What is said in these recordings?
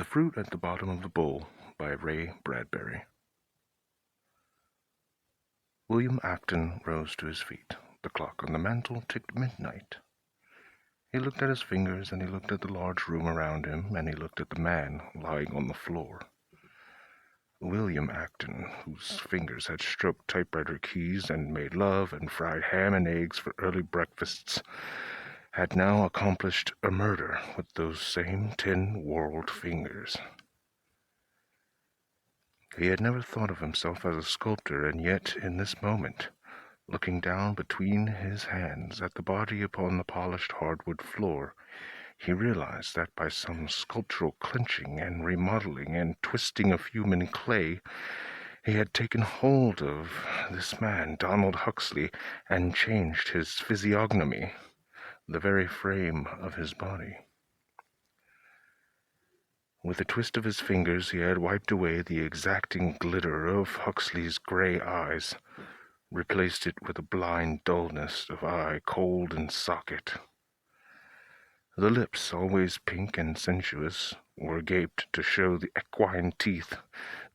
Fruit at the Bottom of the Bowl by Bradbury. William Acton rose to his feet. The clock on the mantel ticked midnight. He looked at his fingers, and he looked at the large room around him, and he looked at the man lying on the floor. William Acton, whose fingers had stroked typewriter keys and made love and fried ham and eggs for early breakfasts, had now accomplished a murder with those same 10 whorled fingers. He had never thought of himself as a sculptor, and yet in this moment, looking down between his hands at the body upon the polished hardwood floor, he realized that by some sculptural clenching and remodeling and twisting of human clay, he had taken hold of this man, Donald Huxley, and changed his physiognomy, the very frame of his body. With a twist of his fingers, he had wiped away the exacting glitter of Huxley's gray eyes, replaced it with a blind dullness of eye, cold and socket. The lips, always pink and sensuous, were gaped to show the equine teeth,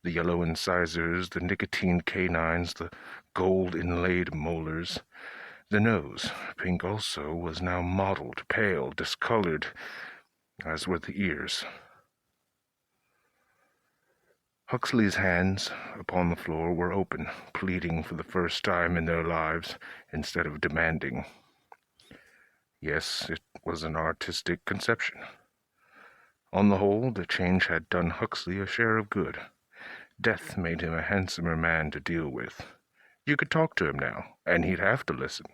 the yellow incisors, the nicotine canines, the gold-inlaid molars. The nose, pink also, was now mottled, pale, discolored, as were the ears. Huxley's hands upon the floor were open, pleading for the first time in their lives instead of demanding. Yes, it was an artistic conception. On the whole, the change had done Huxley a share of good. Death made him a handsomer man to deal with. You could talk to him now, and he'd have to listen.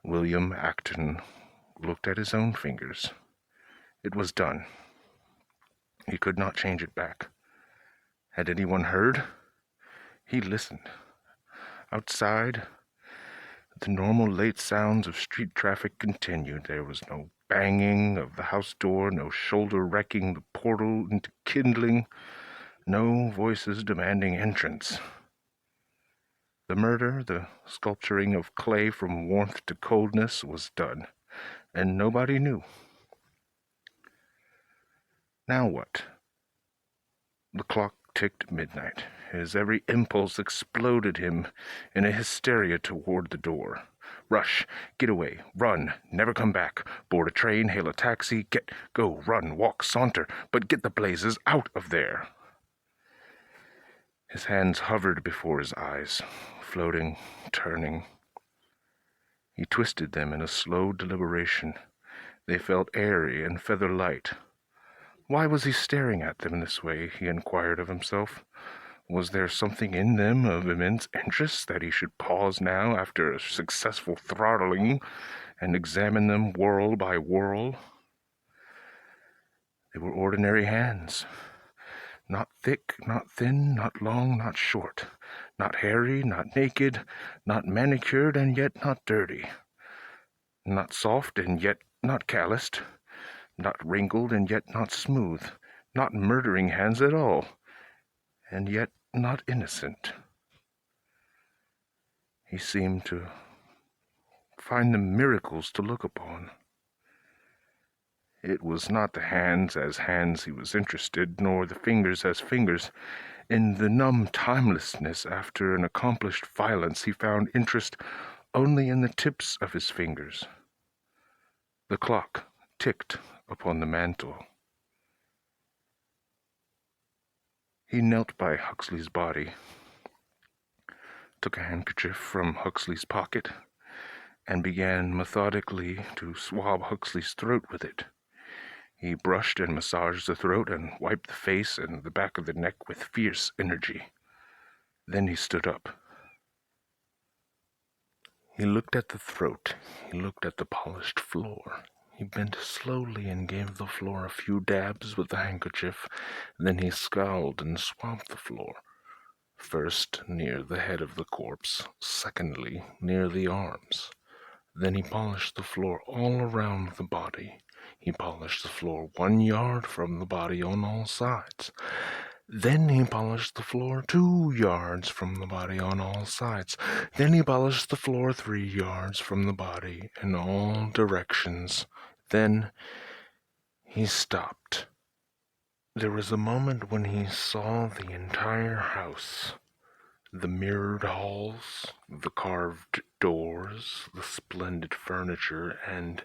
William Acton looked at his own fingers. It was done. He could not change it back. Had anyone heard? He listened. Outside, the normal late sounds of street traffic continued. There was no banging of the house door, no shoulder wrecking the portal into kindling, no voices demanding entrance. The murder, the sculpturing of clay from warmth to coldness, was done, and nobody knew. Now what? The clock ticked midnight. His every impulse exploded him in a hysteria toward the door. Rush, get away, run, never come back, board a train, hail a taxi, go, run, walk, saunter, but get the blazes out of there. His hands hovered before his eyes, floating, turning. He twisted them in a slow deliberation. They felt airy and feather-light. Why was he staring at them this way, he inquired of himself. Was there something in them of immense interest that he should pause now after a successful throttling and examine them whorl by whorl? They were ordinary hands. Not thick, not thin, not long, not short. Not hairy, not naked, not manicured and yet not dirty. Not soft and yet not calloused. Not wrinkled and yet not smooth, not murdering hands at all, and yet not innocent. He seemed to find them miracles to look upon. It was not the hands as hands he was interested, nor the fingers as fingers. In the numb timelessness after an accomplished violence, he found interest only in the tips of his fingers. The clock ticked upon the mantel. He knelt by Huxley's body, took a handkerchief from Huxley's pocket, and began methodically to swab Huxley's throat with it. He brushed and massaged the throat and wiped the face and the back of the neck with fierce energy. Then he stood up. He looked at the throat. He looked at the polished floor. He bent slowly and gave the floor a few dabs with the handkerchief. Then he scowled and swabbed the floor. First near the head of the corpse, secondly near the arms. Then he polished the floor all around the body. He polished the floor 1 yard from the body on all sides. Then he polished the floor 2 yards from the body on all sides. Then he polished the floor 3 yards from the body in all directions. Then he stopped. There was a moment when he saw the entire house, the mirrored halls, the carved doors, the splendid furniture, and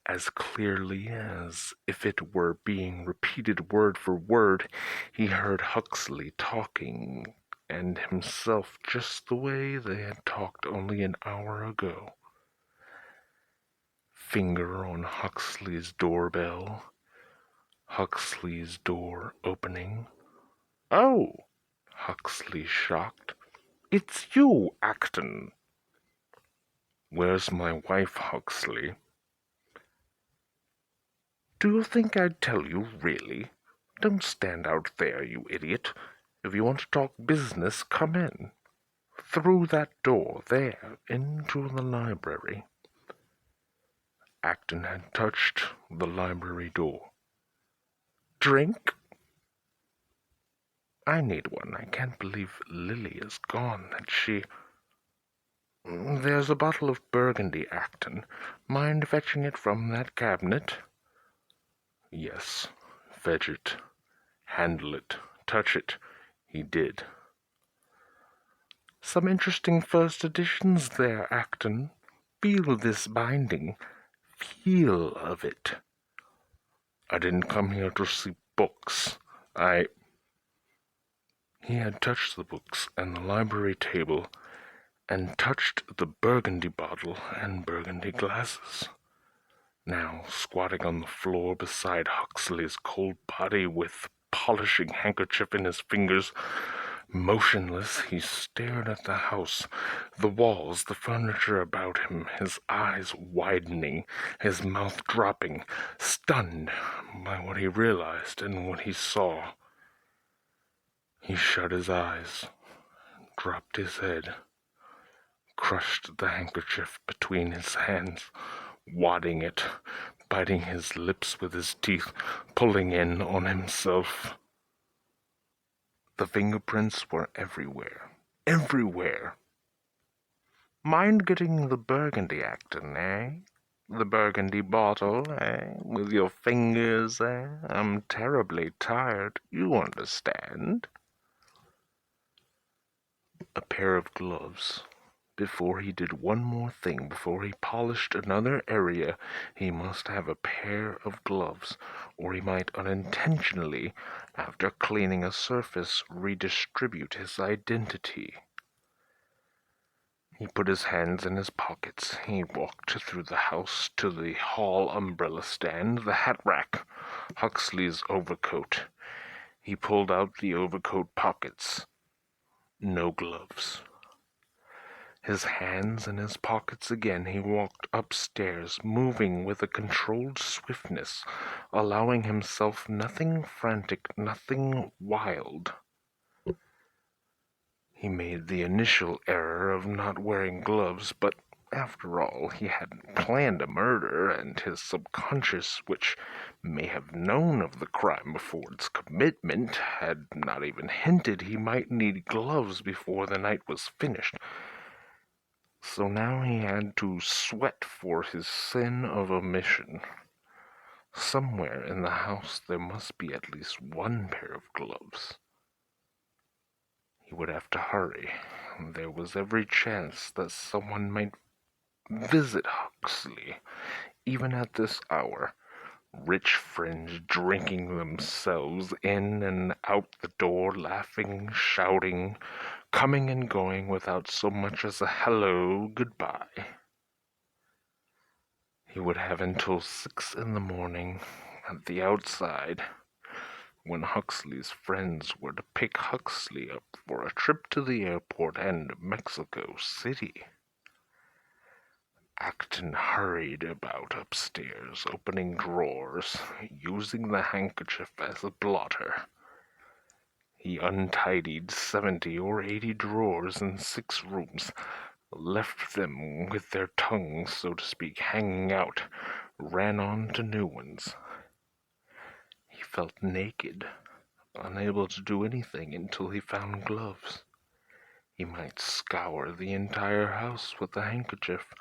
as clearly as if it were being repeated word for word, he heard Huxley talking and himself just the way they had talked only an hour ago. Finger on Huxley's doorbell, Huxley's door opening. "Oh!" Huxley shocked. "It's you, Acton." "Where's my wife, Huxley?" "Do you think I'd tell you, really? Don't stand out there, you idiot. If you want to talk business, come in. Through that door, there, into the library." Acton had touched the library door. "Drink?" "I need one. I can't believe Lily is gone, that she—" "There's a bottle of Burgundy, Acton. Mind fetching it from that cabinet?" Yes, fetch it. Handle it. Touch it. He did. "Some interesting first editions there, Acton. Feel this binding. Feel of it." "I didn't come here to see books. He had touched the books and the library table, and touched the Burgundy bottle and Burgundy glasses. Now, squatting on the floor beside Huxley's cold body with polishing handkerchief in his fingers, motionless, he stared at the house, the walls, the furniture about him, his eyes widening, his mouth dropping, stunned by what he realized and what he saw. He shut his eyes, dropped his head, crushed the handkerchief between his hands, wadding it, biting his lips with his teeth, pulling in on himself. The fingerprints were everywhere. Everywhere. "Mind getting the Burgundy, Acton, eh? The Burgundy bottle, eh? With your fingers, eh? I'm terribly tired, you understand." A pair of gloves. Before he did one more thing, before he polished another area, he must have a pair of gloves, or he might unintentionally, after cleaning a surface, redistribute his identity. He put his hands in his pockets. He walked through the house to the hall umbrella stand, the hat rack, Huxley's overcoat. He pulled out the overcoat pockets. No gloves. His hands in his pockets again, he walked upstairs, moving with a controlled swiftness, allowing himself nothing frantic, nothing wild. He made the initial error of not wearing gloves, but after all, he hadn't planned a murder, and his subconscious, which may have known of the crime before its commitment, had not even hinted he might need gloves before the night was finished. So now he had to sweat for his sin of omission. Somewhere in the house there must be at least one pair of gloves. He would have to hurry. There was every chance that someone might visit Huxley, even at this hour. Rich friends drinking themselves in and out the door, laughing, shouting, coming and going without so much as a hello, goodbye. He would have until 6 in the morning at the outside, when Huxley's friends were to pick Huxley up for a trip to the airport and Mexico City. Acton hurried about upstairs, opening drawers, using the handkerchief as a blotter. He untidied 70 or 80 drawers in 6 rooms, left them with their tongues, so to speak, hanging out, ran on to new ones. He felt naked, unable to do anything until he found gloves. He might scour the entire house with a handkerchief,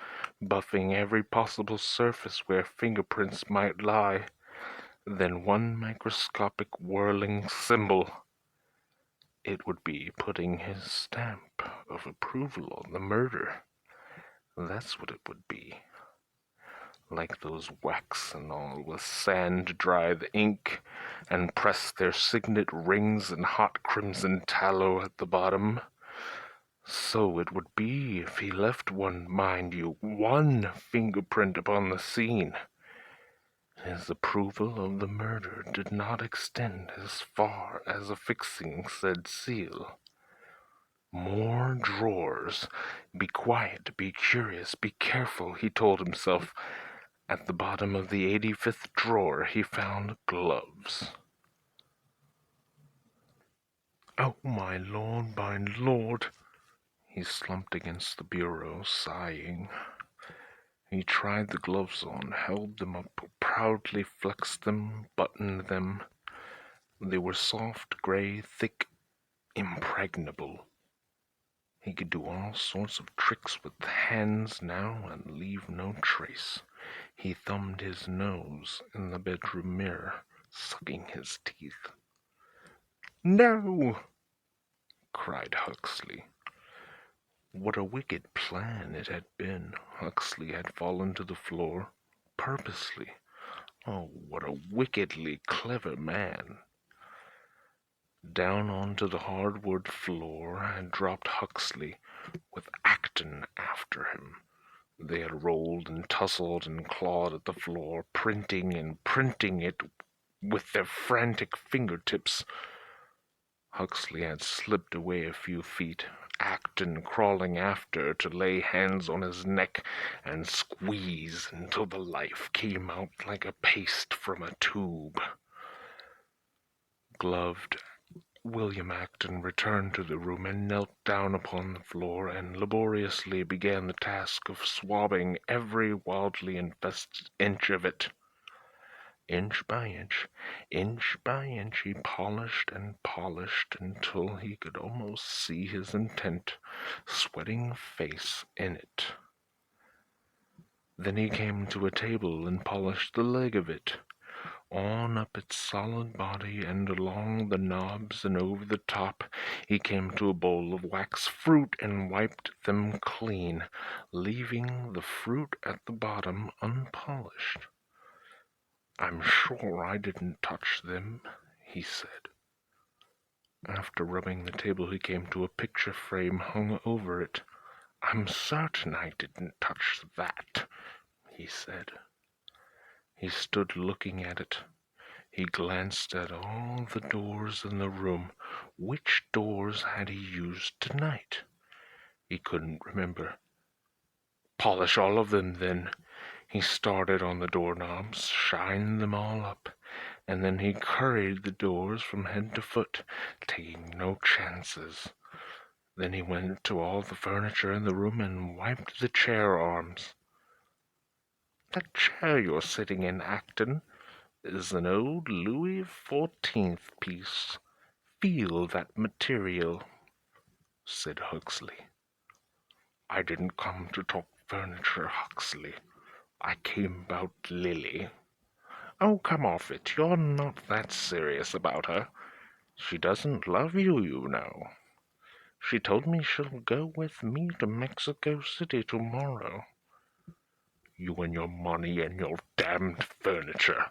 buffing every possible surface where fingerprints might lie. then one microscopic whirling symbol. It would be putting his stamp of approval on the murder. That's what it would be. Like those wax and all with sand to dry the ink and press their signet rings in hot crimson tallow at the bottom. So it would be if he left one, mind you, one fingerprint upon the scene. His approval of the murder did not extend as far as affixing said seal. More drawers. Be quiet, be curious, be careful, he told himself. At the bottom of the 85th drawer he found gloves. Oh, my lord, he slumped against the bureau, sighing. He tried the gloves on, held them up, proudly flexed them, buttoned them. They were soft, gray, thick, impregnable. He could do all sorts of tricks with hands now and leave no trace. He thumbed his nose in the bedroom mirror, sucking his teeth. No! Cried Huxley. What a wicked plan it had been. Huxley had fallen to the floor, purposely. Oh, what a wickedly clever man. Down onto the hardwood floor had dropped Huxley, with Acton after him. They had rolled and tussled and clawed at the floor, printing and printing it with their frantic fingertips. Huxley had slipped away a few feet, Acton crawling after to lay hands on his neck and squeeze until the life came out like a paste from a tube. Gloved, William Acton returned to the room and knelt down upon the floor and laboriously began the task of swabbing every wildly infested inch of it. Inch by inch, he polished and polished until he could almost see his intent, sweating face in it. Then he came to a table and polished the leg of it, on up its solid body and along the knobs and over the top. He came to a bowl of wax fruit and wiped them clean, leaving the fruit at the bottom unpolished. I'm sure I didn't touch them, he said. After rubbing the table, he came to a picture frame hung over it. I'm certain I didn't touch that, he said. He stood looking at it. He glanced at all the doors in the room. Which doors had he used tonight? He couldn't remember. Polish all of them, then. He started on the doorknobs, shined them all up, and then he curried the doors from head to foot, taking no chances. Then he went to all the furniture in the room and wiped the chair arms. That chair you're sitting in, Acton, is an old Louis XIV piece. Feel that material, said Huxley. I didn't come to talk furniture, Huxley. I came about Lily. Oh, come off it. You're not that serious about her. She doesn't love you, you know. She told me she'll go with me to Mexico City tomorrow. You and your money and your damned furniture.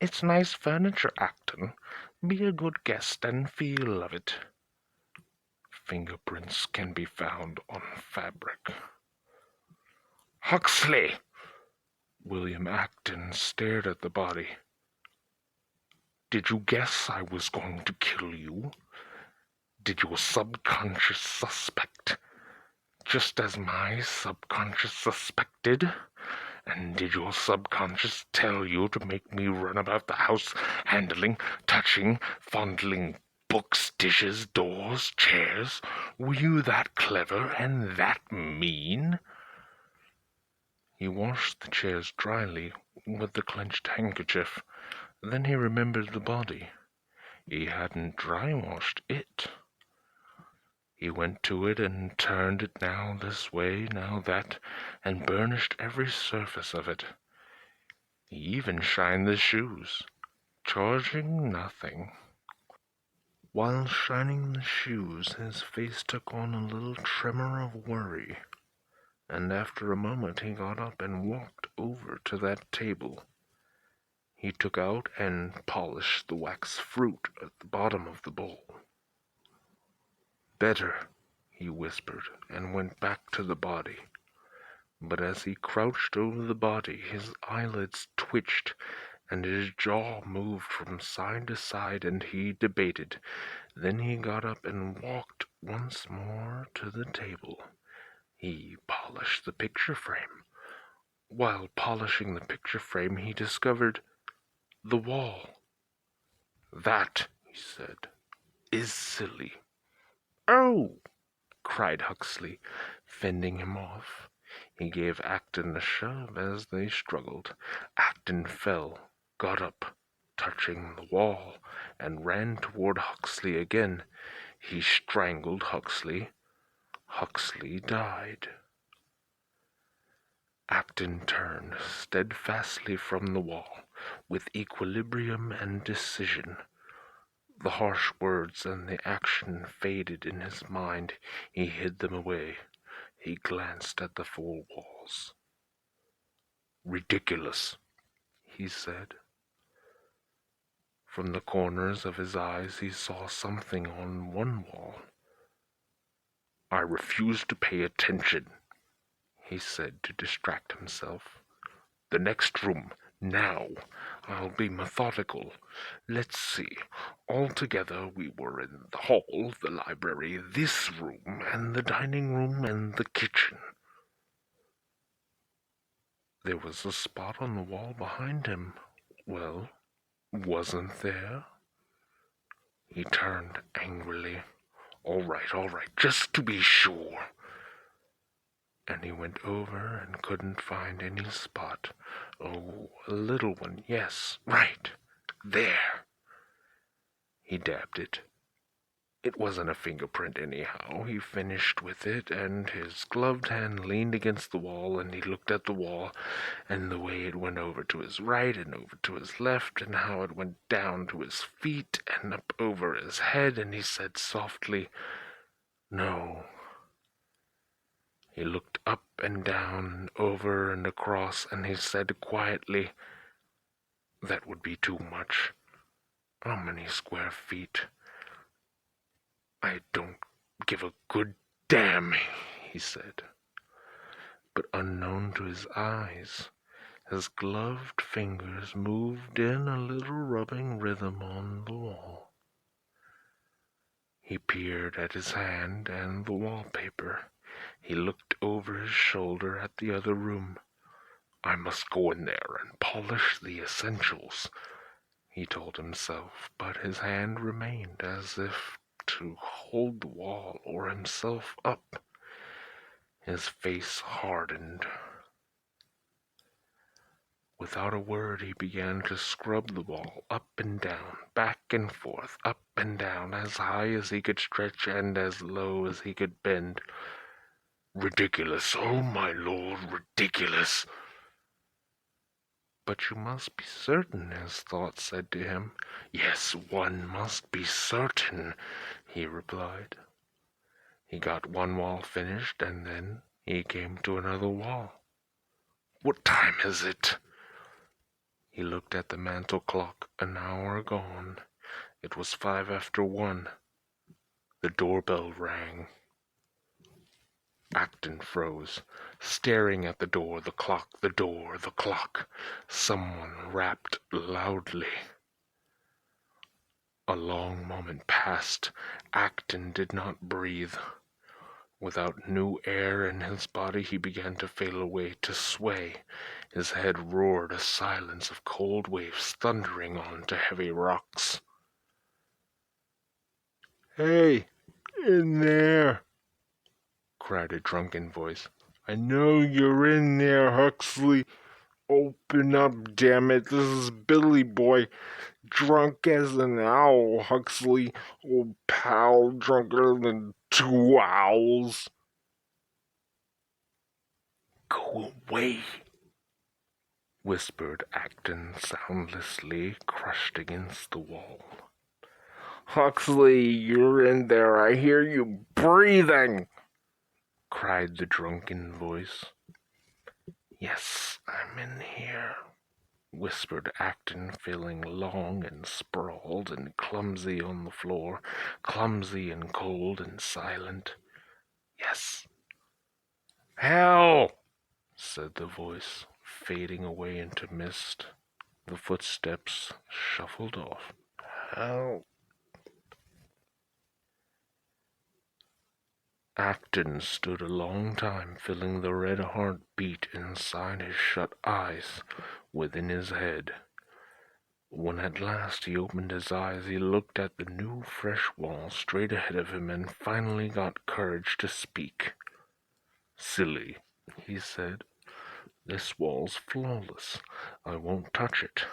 It's nice furniture, Acton. Be a good guest and feel of it. Fingerprints can be found on fabric. Huxley! William Acton stared at the body. Did you guess I was going to kill you? Did your subconscious suspect, just as my subconscious suspected? And did your subconscious tell you to make me run about the house, handling, touching, fondling books, dishes, doors, chairs? Were you that clever and that mean? He washed the chairs dryly with the clenched handkerchief. Then he remembered the body. He hadn't dry-washed it. He went to it and turned it now this way, now that, and burnished every surface of it. He even shined the shoes. charging nothing. While shining the shoes, his face took on a little tremor of worry, and after a moment he got up and walked over to that table. He took out and polished the wax fruit at the bottom of the bowl. "Better," he whispered, and went back to the body. But as he crouched over the body, his eyelids twitched, and his jaw moved from side to side, and he debated. Then he got up and walked once more to the table. He polished the picture frame. While polishing the picture frame, he discovered the wall. "That," he said, "is silly." "Oh!" cried Huxley, fending him off. He gave Acton a shove as they struggled. Acton fell, got up, touching the wall, and ran toward Huxley again. He strangled Huxley. Huxley died. Acton turned steadfastly from the wall, with equilibrium and decision. The harsh words and the action faded in his mind. He hid them away. He glanced at the four walls. "Ridiculous," he said. From the corners of his eyes he saw something on one wall. "I refuse to pay attention," he said to distract himself. "The next room, now. I'll be methodical. Let's see. Altogether we were in the hall, the library, this room, and the dining room, and the kitchen." There was a spot on the wall behind him. Well, wasn't there? He turned angrily. All right, just to be sure." And he went over and couldn't find any spot. "Oh, a little one, yes, right, there." He dabbed it. It wasn't a fingerprint anyhow. He finished with it, and his gloved hand leaned against the wall, and he looked at the wall, and the way it went over to his right and over to his left, and how it went down to his feet and up over his head, and he said softly, "No." He looked up and down and over and across, and he said quietly, "That would be too much. How many square feet?" "I don't give a good damn," he said. But unknown to his eyes, his gloved fingers moved in a little rubbing rhythm on the wall. He peered at his hand and the wallpaper. He looked over his shoulder at the other room. "I must go in there and polish the essentials," he told himself, but his hand remained as if to hold the wall or himself up. His face hardened. Without a word he began to scrub the wall up and down, back and forth, up and down, as high as he could stretch and as low as he could bend. "Ridiculous, oh my lord, ridiculous." "But you must be certain," his thoughts said to him. "Yes, one must be certain," he replied. He got one wall finished, and then he came to another wall. "What time is it?" He looked at the mantel clock. An hour gone. It was 1:05. The doorbell rang. Acton froze, staring at the door, the clock, the door, the clock. Someone rapped loudly. A long moment passed. Acton did not breathe. Without new air in his body, he began to fail away, to sway. His head roared, a silence of cold waves thundering on to heavy rocks. "Hey, in there!" cried a drunken voice. "I know you're in there, Huxley. Open up, damn it. This is Billy Boy, drunk as an owl, Huxley. Old pal, drunker than two owls." "Go away," whispered Acton soundlessly, crushed against the wall. "Huxley, you're in there. I hear you breathing," cried the drunken voice. "Yes, I'm in here," whispered Acton, feeling long and sprawled and clumsy on the floor, clumsy and cold and silent. "Yes." "Hell!" said the voice, fading away into mist. The footsteps shuffled off. "Hell!" Acton stood a long time, feeling the red heart beat inside his shut eyes, within his head. When at last he opened his eyes, he looked at the new, fresh wall straight ahead of him and finally got courage to speak. "Silly," he said. "This wall's flawless. I won't touch it.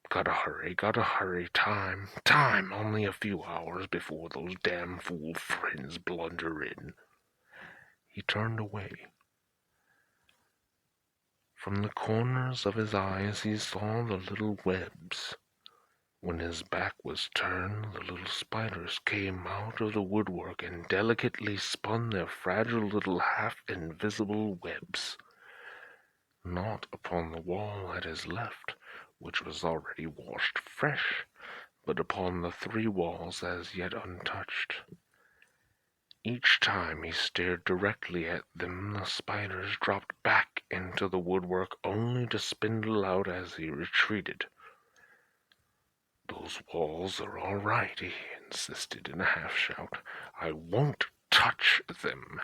Gotta hurry. Time, only a few hours before those damn fool friends blunder in." He turned away. From the corners of his eyes he saw the little webs. When his back was turned, the little spiders came out of the woodwork and delicately spun their fragile little half-invisible webs. Not upon the wall at his left, which was already washed fresh, but upon the 3 walls as yet untouched. Each time he stared directly at them, the spiders dropped back into the woodwork, only to spindle out as he retreated. "Those walls are all right," he insisted in a half-shout. "I won't touch them."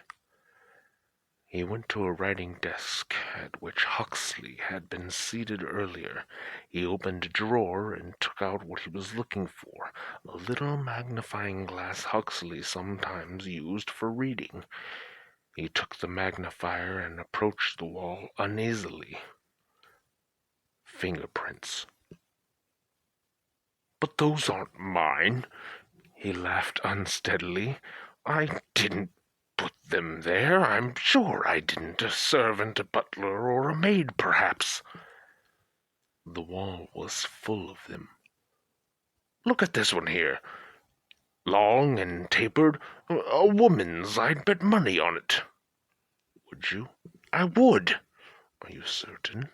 He went to a writing desk at which Huxley had been seated earlier. He opened a drawer and took out what he was looking for, a little magnifying glass Huxley sometimes used for reading. He took the magnifier and approached the wall uneasily. Fingerprints. "But those aren't mine," he laughed unsteadily. "I didn't put them there. I'm sure I didn't. A servant, a butler, or a maid, perhaps." The wall was full of them. "Look at this one here. Long and tapered. A woman's. I'd bet money on it." "Would you?" "I would." "Are you certain?"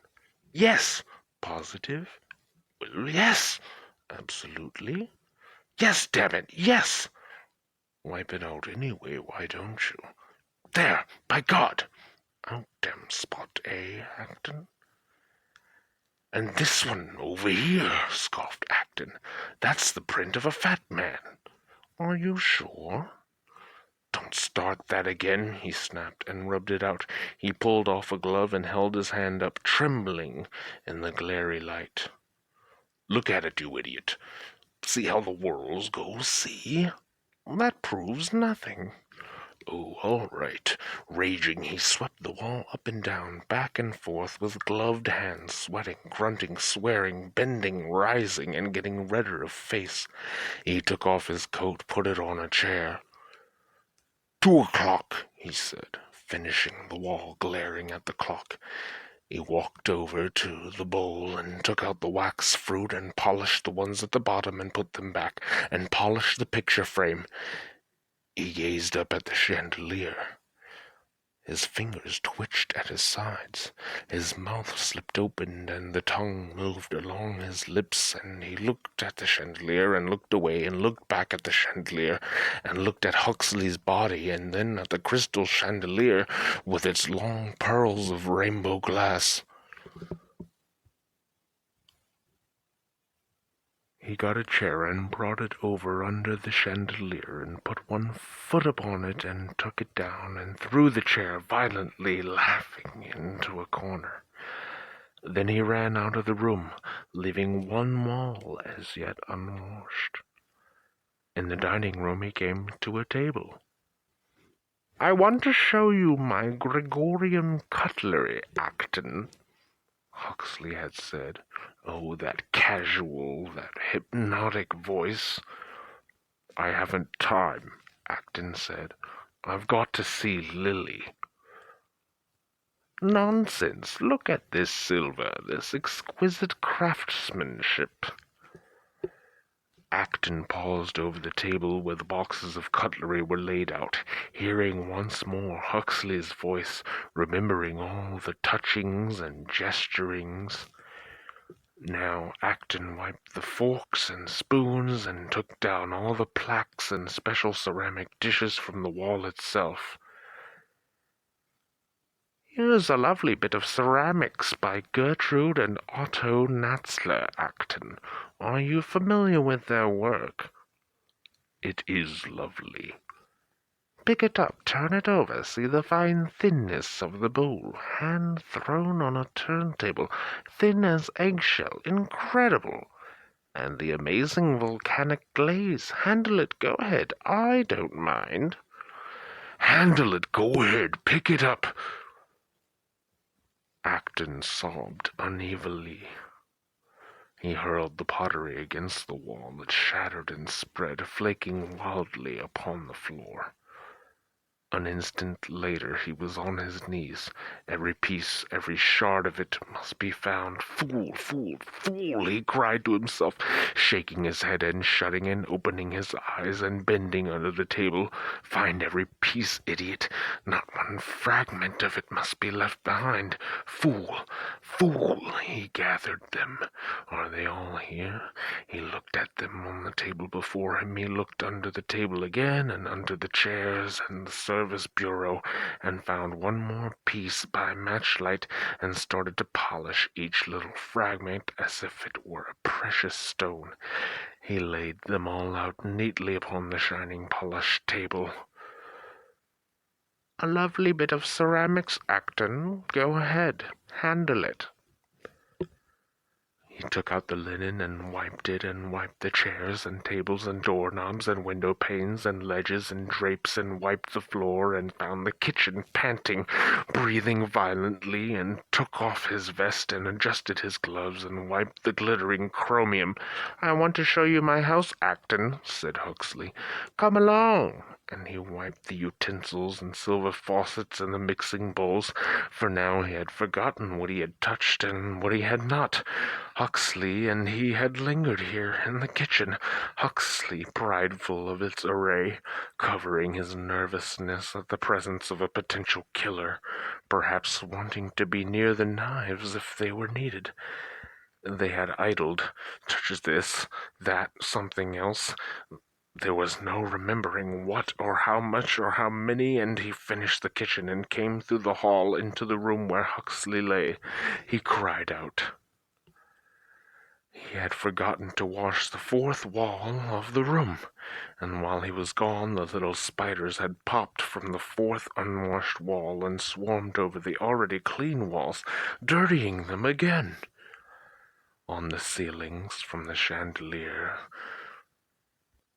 "Yes." "Positive?" "Well, yes." "Absolutely?" "Yes, damn it, yes." "Wipe it out anyway, why don't you?" "There, by God!" "Out damn spot, eh, Acton?" "And this one over here," scoffed Acton. "That's the print of a fat man." "Are you sure?" "Don't start that again," he snapped, and rubbed it out. He pulled off a glove and held his hand up, trembling in the glary light. "Look at it, you idiot. See how the whorls go, see?" "That proves nothing." "Oh, all right." Raging, he swept the wall up and down, back and forth, with gloved hands, sweating, grunting, swearing, bending, rising, and getting redder of face. He took off his coat, put it on a chair. 2 o'clock, he said, finishing the wall, glaring at the clock. He walked over to the bowl and took out the wax fruit and polished the ones at the bottom and put them back, and polished the picture frame. He gazed up at the chandelier. His fingers twitched at his sides. His mouth slipped open and the tongue moved along his lips, and he looked at the chandelier and looked away and looked back at the chandelier and looked at Huxley's body and then at the crystal chandelier with its long pearls of rainbow glass. He got a chair and brought it over under the chandelier and put one foot upon it and took it down and threw the chair violently, laughing, into a corner. Then he ran out of the room, leaving one wall as yet unwashed. In the dining room he came to a table. "I want to show you my Gregorian cutlery, Acton," Huxley had said. Oh, that casual, that hypnotic voice. "I haven't time," Acton said. "I've got to see Lily." Nonsense! Look at this silver, this exquisite craftsmanship. Acton paused over the table where the boxes of cutlery were laid out, hearing once more Huxley's voice, remembering all the touchings and gesturings. Now Acton wiped the forks and spoons and took down all the plaques and special ceramic dishes from the wall itself. Here's a lovely bit of ceramics by Gertrude and Otto Natzler, Acton. Are you familiar with their work? It is lovely. Pick it up, turn it over, see the fine thinness of the bowl, hand thrown on a turntable, thin as eggshell, incredible. And the amazing volcanic glaze. Handle it, go ahead, I don't mind. Handle it, go ahead, pick it up. Acton sobbed unevenly. He hurled the pottery against the wall. It shattered and spread, flaking wildly upon the floor. An instant later he was on his knees. Every piece, every shard of it must be found. Fool, fool, fool, he cried to himself, shaking his head and shutting and opening his eyes and bending under the table. Find every piece, idiot. Not one fragment of it must be left behind. Fool, fool, he gathered them. Are they all here? He looked at them on the table before him. He looked under the table again, and under the chairs and the service bureau, and found one more piece by matchlight, and started to polish each little fragment as if it were a precious stone. He laid them all out neatly upon the shining polished table. A lovely bit of ceramics, Acton. Go ahead, handle it. He took out the linen and wiped it, and wiped the chairs and tables and doorknobs and window panes and ledges and drapes, and wiped the floor, and found the kitchen panting, breathing violently, and took off his vest and adjusted his gloves and wiped the glittering chromium. I want to show you my house, Acton, said Huxley. Come along. And he wiped the utensils and silver faucets and the mixing bowls, for now he had forgotten what he had touched and what he had not. Huxley and he had lingered here in the kitchen, Huxley prideful of its array, covering his nervousness at the presence of a potential killer, perhaps wanting to be near the knives if they were needed. They had idled, touch this, that, something else. There was no remembering what or how much or how many, and he finished the kitchen and came through the hall into the room where Huxley lay. He cried out. He had forgotten to wash the fourth wall of the room, and while he was gone the little spiders had popped from the fourth unwashed wall and swarmed over the already clean walls, dirtying them again. On the ceilings, from the chandelier,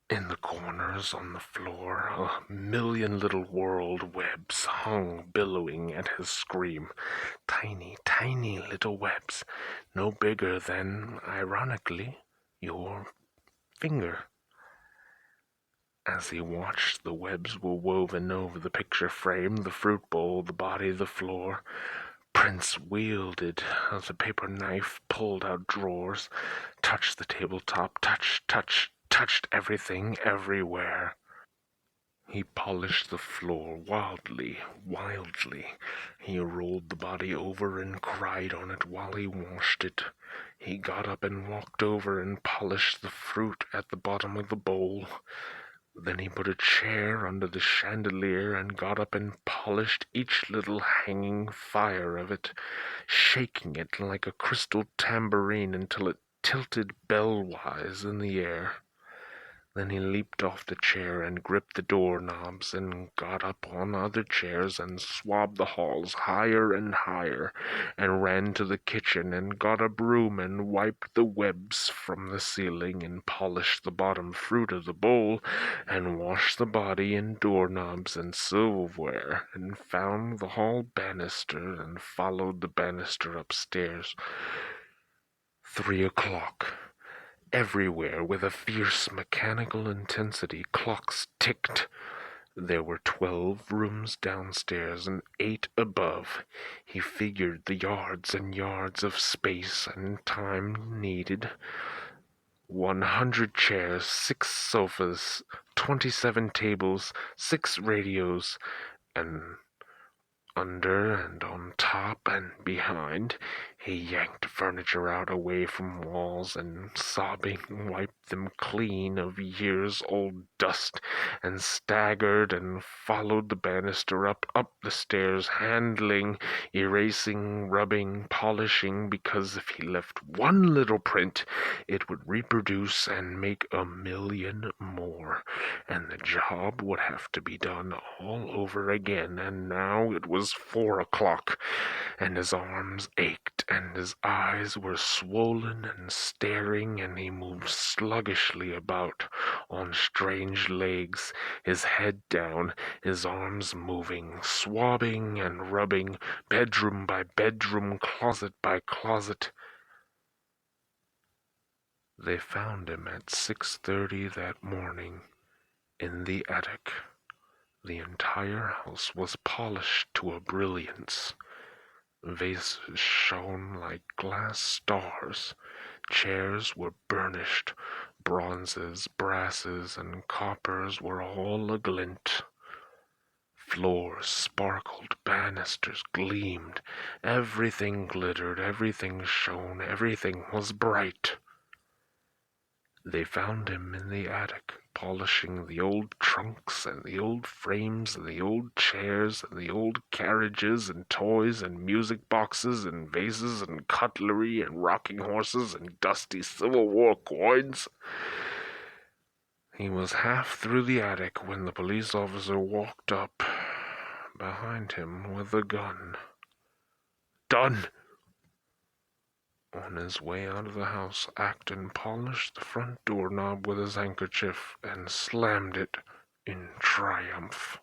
in the corners, on the floor, a million little whorled webs hung billowing at his scream. Tiny, tiny little webs, no bigger than, ironically, your finger. As he watched, the webs were woven over the picture frame, the fruit bowl, the body, the floor. Prince wielded as a paper knife, pulled out drawers, touched the tabletop, touched everything, everywhere. He polished the floor wildly. He rolled the body over and cried on it while he washed it. He got up and walked over and polished the fruit at the bottom of the bowl. Then he put a chair under the chandelier and got up and polished each little hanging fire of it, shaking it like a crystal tambourine until it tilted bell-wise in the air. Then he leaped off the chair and gripped the doorknobs and got up on other chairs and swabbed the halls higher and higher, and ran to the kitchen and got a broom and wiped the webs from the ceiling and polished the bottom fruit of the bowl and washed the body and doorknobs and silverware and found the hall banister and followed the banister upstairs. 3 o'clock. Everywhere, with a fierce mechanical intensity, clocks ticked. There were 12 rooms downstairs and 8 above. He figured the yards and yards of space and time needed. 100 chairs, 6 sofas, 27 tables, 6 radios, and under and on top and behind. He yanked furniture out away from walls and, sobbing, wiped them clean of years-old dust and staggered and followed the banister up the stairs, handling, erasing, rubbing, polishing, because if he left one little print, it would reproduce and make a million more, and the job would have to be done all over again. And now it was 4 o'clock, and his arms ached, and his eyes were swollen and staring, and he moved sluggishly about on strange legs, his head down, his arms moving, swabbing and rubbing, bedroom by bedroom, closet by closet. They found him at 6:30 that morning in the attic. The entire house was polished to a brilliance. Vases shone like glass stars. Chairs were burnished. Bronzes, brasses, and coppers were all aglint. Floors sparkled, banisters gleamed. Everything glittered, everything shone, everything was bright. They found him in the attic, polishing the old trunks and the old frames and the old chairs and the old carriages and toys and music boxes and vases and cutlery and rocking horses and dusty Civil War coins. He was half through the attic when the police officer walked up behind him with a gun. "Done!" On his way out of the house, Acton polished the front doorknob with his handkerchief and slammed it in triumph.